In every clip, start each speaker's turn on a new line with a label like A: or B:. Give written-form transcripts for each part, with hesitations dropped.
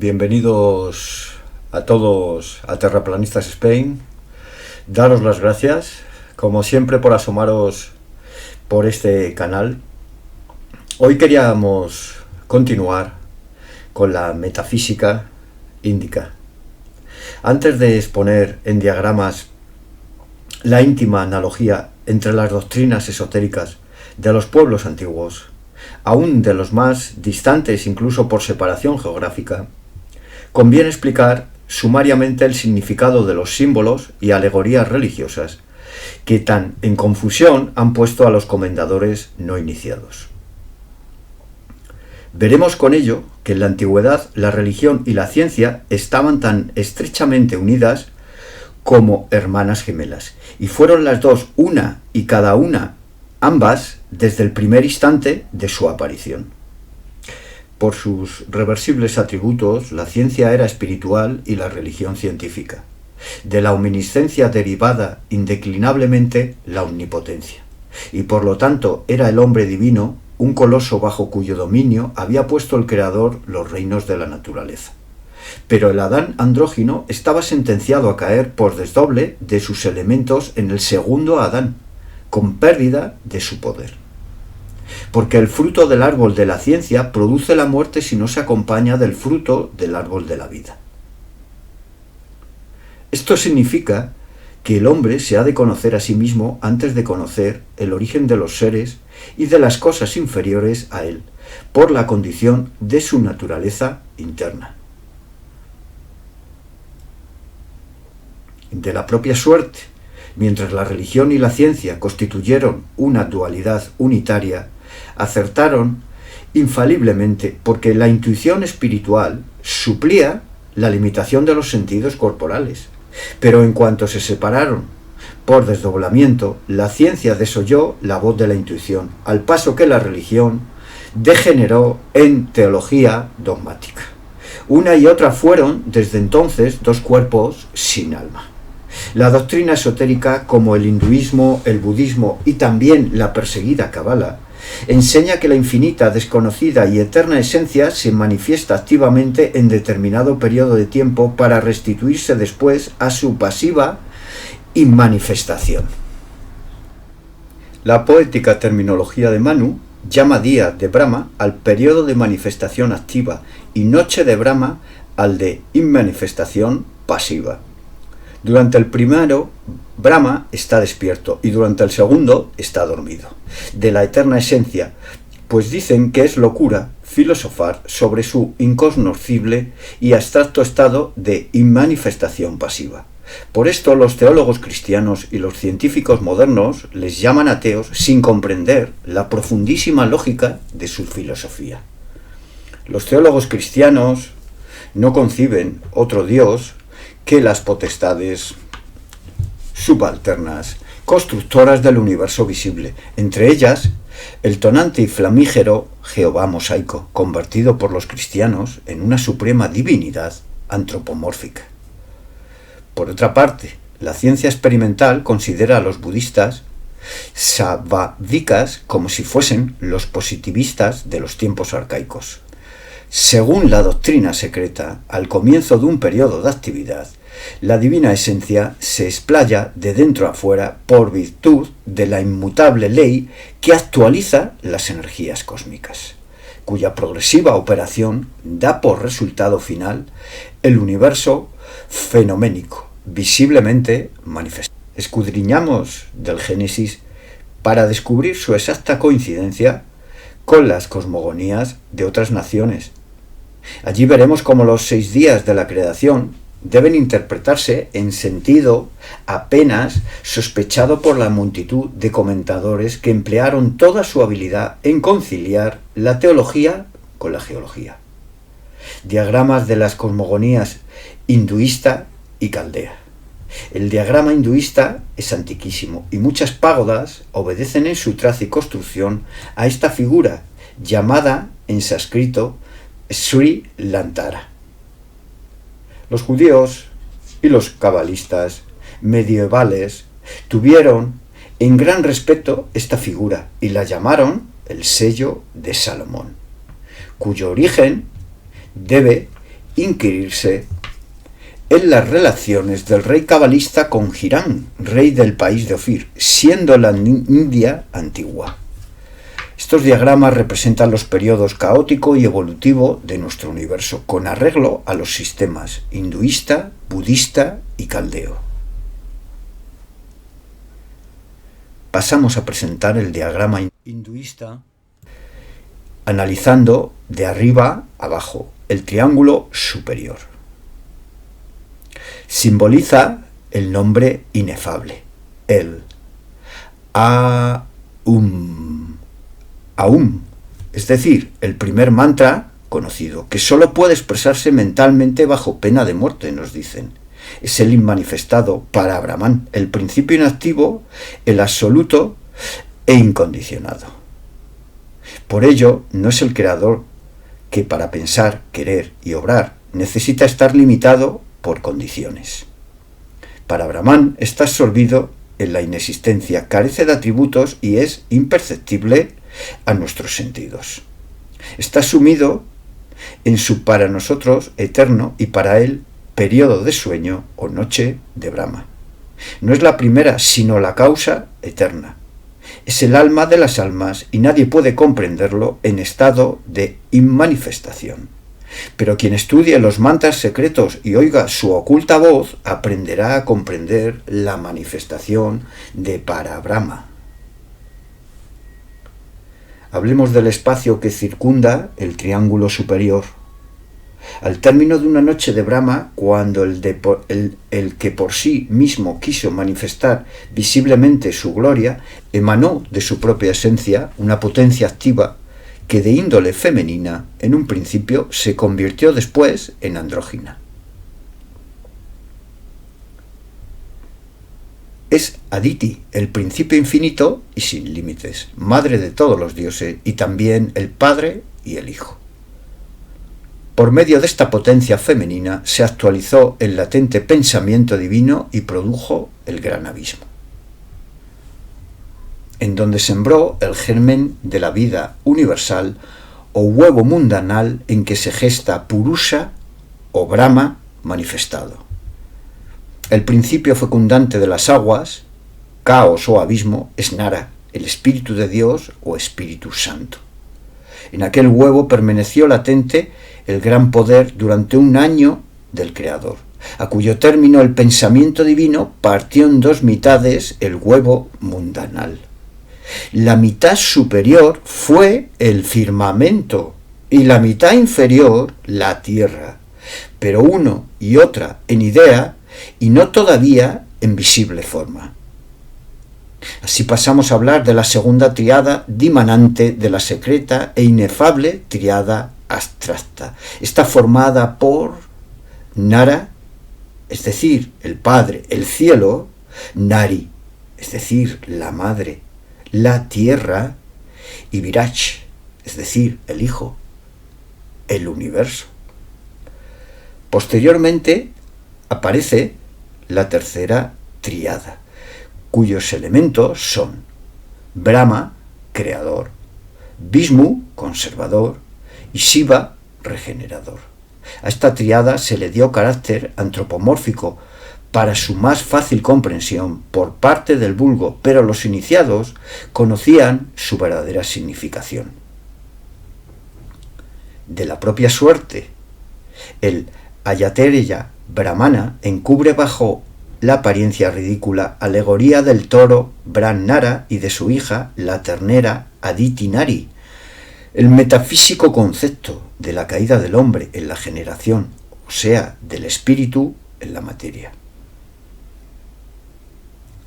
A: Bienvenidos a todos a Terraplanistas Spain. Daros las gracias, como siempre, por asomaros por este canal. Hoy queríamos continuar con la metafísica índica. Antes de exponer en diagramas la íntima analogía entre las doctrinas esotéricas de los pueblos antiguos, aún de los más distantes incluso por separación geográfica, conviene explicar sumariamente el significado de los símbolos y alegorías religiosas que tan en confusión han puesto a los comendadores no iniciados. Veremos con ello que en la antigüedad la religión y la ciencia estaban tan estrechamente unidas como hermanas gemelas, y fueron las dos, una y cada una, ambas, desde el primer instante de su aparición. Por sus reversibles atributos, la ciencia era espiritual y la religión científica. De la omnisciencia derivada indeclinablemente la omnipotencia, y por lo tanto era el hombre divino, un coloso bajo cuyo dominio había puesto el Creador los reinos de la naturaleza. Pero el Adán andrógino estaba sentenciado a caer por desdoble de sus elementos en el segundo Adán, con pérdida de su poder. Porque el fruto del árbol de la ciencia produce la muerte si no se acompaña del fruto del árbol de la vida. Esto significa que el hombre se ha de conocer a sí mismo antes de conocer el origen de los seres y de las cosas inferiores a él, por la condición de su naturaleza interna. De la propia suerte, mientras la religión y la ciencia constituyeron una dualidad unitaria, acertaron infaliblemente porque la intuición espiritual suplía la limitación de los sentidos corporales. Pero en cuanto se separaron por desdoblamiento, la ciencia desoyó la voz de la intuición, al paso que la religión degeneró en teología dogmática. Una y otra fueron, desde entonces, dos cuerpos sin alma. La doctrina esotérica, como el hinduismo, el budismo y también la perseguida Cábala, enseña que la infinita, desconocida y eterna esencia se manifiesta activamente en determinado periodo de tiempo para restituirse después a su pasiva inmanifestación. La poética terminología de Manu llama día de Brahma al periodo de manifestación activa y noche de Brahma al de inmanifestación pasiva. Durante el primero, Brahma está despierto y durante el segundo está dormido. De la eterna esencia, pues dicen que es locura filosofar sobre su incognoscible y abstracto estado de inmanifestación pasiva. Por esto los teólogos cristianos y los científicos modernos les llaman ateos sin comprender la profundísima lógica de su filosofía. Los teólogos cristianos no conciben otro Dios que las potestades subalternas, constructoras del universo visible, entre ellas el tonante y flamígero Jehová mosaico, convertido por los cristianos en una suprema divinidad antropomórfica. Por otra parte, la ciencia experimental considera a los budistas savādikas como si fuesen los positivistas de los tiempos arcaicos. Según la doctrina secreta, al comienzo de un periodo de actividad, la divina esencia se explaya de dentro a fuera por virtud de la inmutable ley que actualiza las energías cósmicas, cuya progresiva operación da por resultado final el universo fenoménico, visiblemente manifestado. Escudriñamos del Génesis para descubrir su exacta coincidencia con las cosmogonías de otras naciones. Allí veremos cómo los 6 días de la creación deben interpretarse en sentido apenas sospechado por la multitud de comentadores que emplearon toda su habilidad en conciliar la teología con la geología. Diagramas de las cosmogonías hinduista y caldea. El diagrama hinduista es antiquísimo y muchas págodas obedecen en su trazo y construcción a esta figura llamada en sánscrito Sri Lantara. Los judíos y los cabalistas medievales tuvieron en gran respeto esta figura y la llamaron el sello de Salomón, cuyo origen debe inquirirse en las relaciones del rey cabalista con Hirán, rey del país de Ofir, siendo la India antigua. Estos diagramas representan los periodos caótico y evolutivo de nuestro universo, con arreglo a los sistemas hinduista, budista y caldeo. Pasamos a presentar el diagrama hinduista, analizando de arriba a abajo el triángulo superior. Simboliza el nombre inefable, el Aum, es decir, el primer mantra conocido, que solo puede expresarse mentalmente bajo pena de muerte, nos dicen. Es el inmanifestado para Brahman, el principio inactivo, el absoluto e incondicionado. Por ello, no es el creador que para pensar, querer y obrar necesita estar limitado por condiciones. Para Brahman está absorbido en la inexistencia, carece de atributos y es imperceptible a nuestros sentidos. Está sumido en su para nosotros eterno y para él periodo de sueño o noche de Brahma. No es la primera, sino la causa eterna. Es el alma de las almas y nadie puede comprenderlo en estado de inmanifestación. Pero quien estudie los mantras secretos y oiga su oculta voz, aprenderá a comprender la manifestación de Parabrahma. Hablemos del espacio que circunda el triángulo superior. Al término de una noche de Brahma, cuando el que por sí mismo quiso manifestar visiblemente su gloria, emanó de su propia esencia una potencia activa que de índole femenina en un principio se convirtió después en andrógina. Es Aditi, el principio infinito y sin límites, madre de todos los dioses y también el Padre y el Hijo. Por medio de esta potencia femenina se actualizó el latente pensamiento divino y produjo el gran abismo, en donde sembró el germen de la vida universal o huevo mundanal en que se gesta Purusha o Brahma manifestado. El principio fecundante de las aguas, caos o abismo, es Nara, el Espíritu de Dios o Espíritu Santo. En aquel huevo permaneció latente el gran poder durante un año del Creador, a cuyo término el pensamiento divino partió en dos mitades el huevo mundanal. La mitad superior fue el firmamento y la mitad inferior la tierra, pero uno y otra en idea y no todavía en visible forma. Así pasamos a hablar de la segunda triada dimanante de la secreta e inefable triada abstracta. Está formada por Nara, es decir, el Padre, el cielo, Nari, es decir, la Madre, la tierra, y Viraj, es decir, el Hijo, el universo. Posteriormente aparece la tercera triada, cuyos elementos son Brahma, creador, Vishnu, conservador, y Shiva, regenerador. A esta triada se le dio carácter antropomórfico para su más fácil comprensión por parte del vulgo, pero los iniciados conocían su verdadera significación. De la propia suerte, el Ayatereya Brahmana encubre bajo la apariencia ridícula alegoría del toro Brahmara y de su hija, la ternera Aditi Nari, el metafísico concepto de la caída del hombre en la generación, o sea, del espíritu en la materia.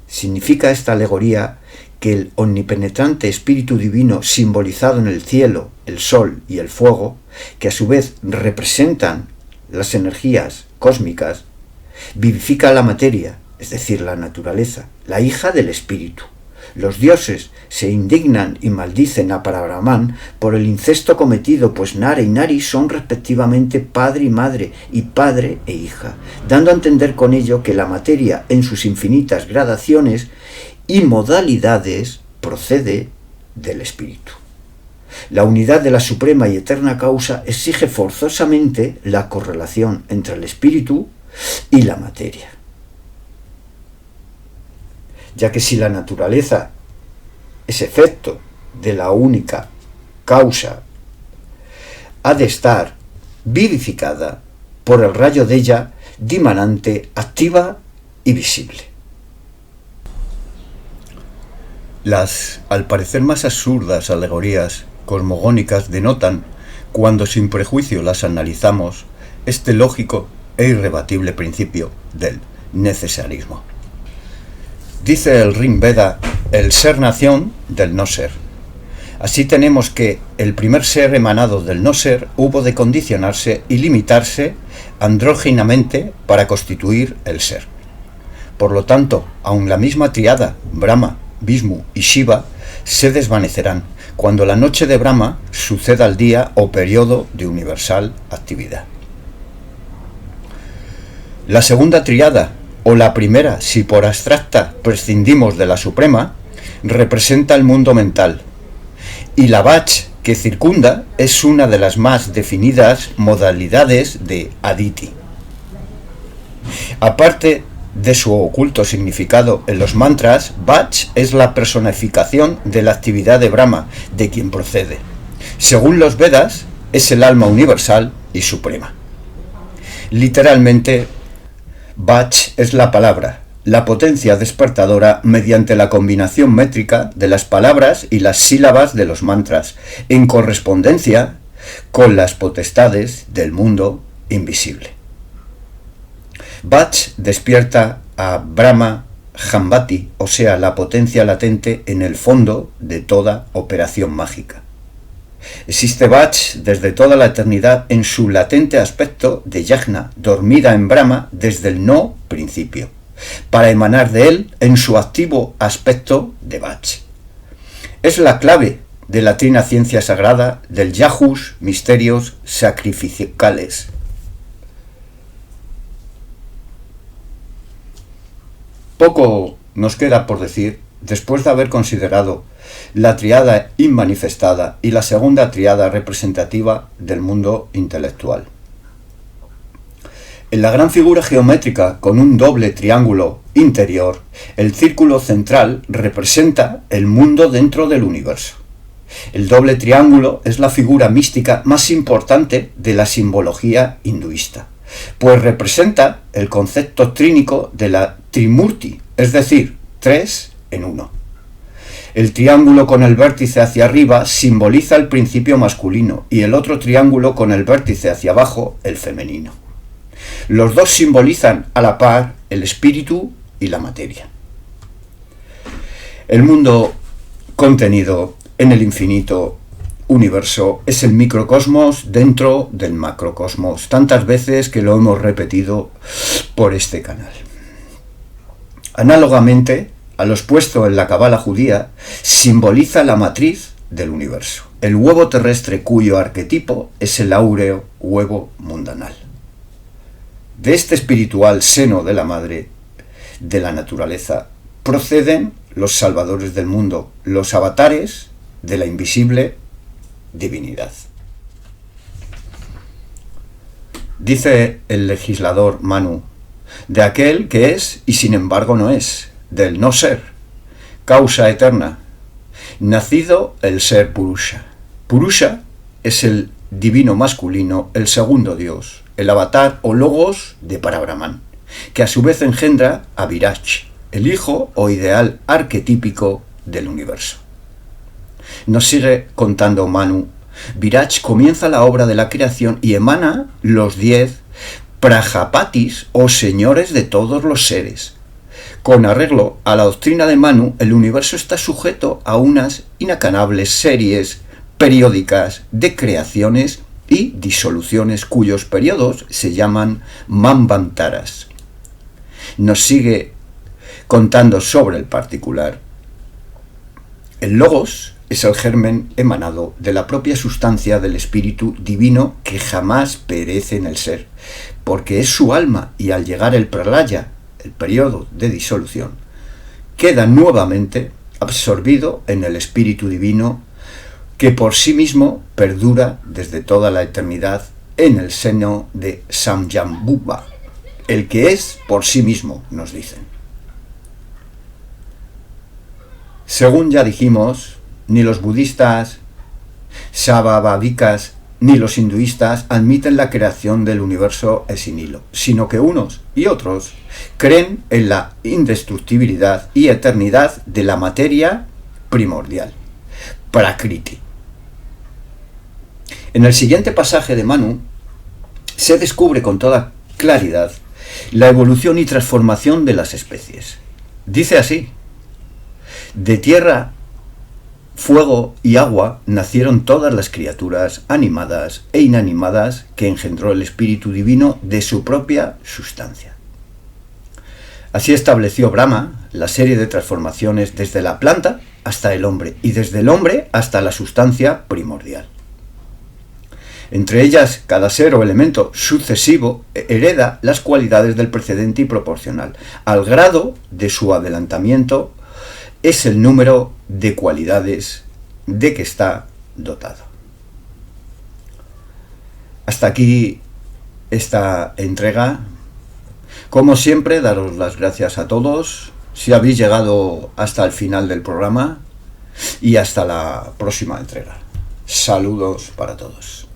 A: Significa esta alegoría que el omnipenetrante espíritu divino simbolizado en el cielo, el sol y el fuego, que a su vez representan las energías cósmicas, vivifica la materia, es decir, la naturaleza, la hija del espíritu. Los dioses se indignan y maldicen a Parabrahman por el incesto cometido, pues Nara y Nari son respectivamente padre y madre, y padre e hija, dando a entender con ello que la materia en sus infinitas gradaciones y modalidades procede del espíritu. La unidad de la suprema y eterna causa exige forzosamente la correlación entre el espíritu y la materia. Ya que si la naturaleza es efecto de la única causa, ha de estar vivificada por el rayo de ella dimanante, activa y visible. Las, al parecer más absurdas alegorías cosmogónicas denotan, cuando sin prejuicio las analizamos, este lógico e irrebatible principio del necesarismo. Dice el Rig Veda, el ser-nación del no-ser. Así tenemos que el primer ser emanado del no-ser hubo de condicionarse y limitarse andróginamente para constituir el ser. Por lo tanto, aun la misma triada, Brahma, Vishnu y Shiva, se desvanecerán cuando la noche de Brahma suceda al día o periodo de universal actividad. La segunda triada, o la primera si por abstracta prescindimos de la suprema, representa el mundo mental, y la Vach que circunda es una de las más definidas modalidades de Aditi. Aparte de su oculto significado en los mantras, Vach es la personificación de la actividad de Brahma, de quien procede. Según los Vedas, es el alma universal y suprema. Literalmente, Vach es la palabra, la potencia despertadora mediante la combinación métrica de las palabras y las sílabas de los mantras, en correspondencia con las potestades del mundo invisible. Vach despierta a Brahma Jambati, o sea, la potencia latente en el fondo de toda operación mágica. Existe Vach desde toda la eternidad en su latente aspecto de Yajna, dormida en Brahma desde el no principio, para emanar de él en su activo aspecto de Vach. Es la clave de la trina ciencia sagrada del Yajus, misterios sacrificales. Poco nos queda por decir después de haber considerado la triada inmanifestada y la segunda triada representativa del mundo intelectual. En la gran figura geométrica con un doble triángulo interior, el círculo central representa el mundo dentro del universo. El doble triángulo es la figura mística más importante de la simbología hinduista, pues representa el concepto trínico de la Trimurti, es decir, 3 en 1. El triángulo con el vértice hacia arriba simboliza el principio masculino y el otro triángulo con el vértice hacia abajo el femenino. Los dos simbolizan a la par el espíritu y la materia. El mundo contenido en el infinito universo es el microcosmos dentro del macrocosmos, tantas veces que lo hemos repetido por este canal. Análogamente a lo expuesto en la cábala judía, simboliza la matriz del universo, el huevo terrestre cuyo arquetipo es el áureo huevo mundanal. De este espiritual seno de la madre de la naturaleza proceden los salvadores del mundo, los avatares de la invisible divinidad. Dice el legislador Manu, de aquel que es y sin embargo no es, del no ser, causa eterna, nacido el ser Purusha. Purusha es el divino masculino, el segundo Dios, el avatar o logos de Parabrahman, que a su vez engendra a Viraj, el hijo o ideal arquetípico del universo. Nos sigue contando Manu, Viraj comienza la obra de la creación y emana los 10 Prajapatis o señores de todos los seres. Con arreglo a la doctrina de Manu, el universo está sujeto a unas inacanables series periódicas de creaciones y disoluciones cuyos periodos se llaman Manvantaras. Nos sigue contando sobre el particular. El Logos es el germen emanado de la propia sustancia del espíritu divino que jamás perece en el ser, porque es su alma y al llegar el pralaya, el periodo de disolución, queda nuevamente absorbido en el espíritu divino que por sí mismo perdura desde toda la eternidad en el seno de Samyambhuva, el que es por sí mismo, nos dicen. Según ya dijimos, ni los budistas, Savavadikas, ni los hinduistas admiten la creación del universo sin hilo, sino que unos y otros creen en la indestructibilidad y eternidad de la materia primordial, Prakriti. En el siguiente pasaje de Manu se descubre con toda claridad la evolución y transformación de las especies. Dice así: de tierra, fuego y agua nacieron todas las criaturas animadas e inanimadas que engendró el Espíritu Divino de su propia sustancia. Así estableció Brahma la serie de transformaciones desde la planta hasta el hombre y desde el hombre hasta la sustancia primordial. Entre ellas, cada ser o elemento sucesivo hereda las cualidades del precedente y proporcional. Al grado de su adelantamiento es el número de cualidades de que está dotado. Hasta aquí esta entrega. Como siempre, daros las gracias a todos si habéis llegado hasta el final del programa y hasta la próxima entrega. Saludos para todos.